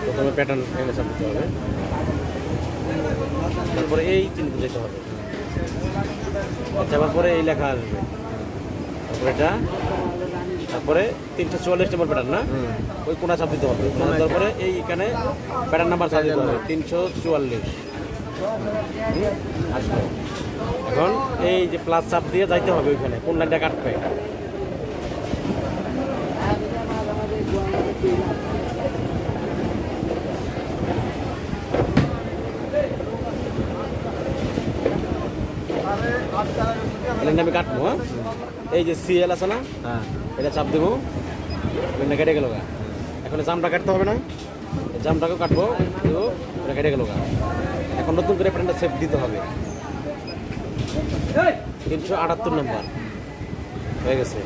প্রথমে প্যাটার্ন এখানে চাপ দিতে হবে, তারপরে এই চিহ্নটা যেতে হবে, চাপার পরে এই লেখা আসবে, তারপরে এটা, তারপরে 344 নম্বর প্যাটার্ন না, ওই কোনা চাপ দিতে হবে, তারপরে এইখানে প্যাটার্ন নাম্বার চাপ দিতে হবে 344 আসলো। এখন এই যে প্লাস চাপ দিয়ে যাইতে হবে ওইখানে কোন লাইনটা কাটবে। আমি কাটবো, হ্যাঁ এই যে সিএল আছে না, এটা চাপ দেবো, কেটে গেল গা। এখন জামটা কাটতে হবে না, জামটাকেও কাটবো, এটা কেটে গেল গা। এখন নতুন করে প্যাটার্নটা সেভ দিতে হবে, 378 নম্বর হয়ে গেছে।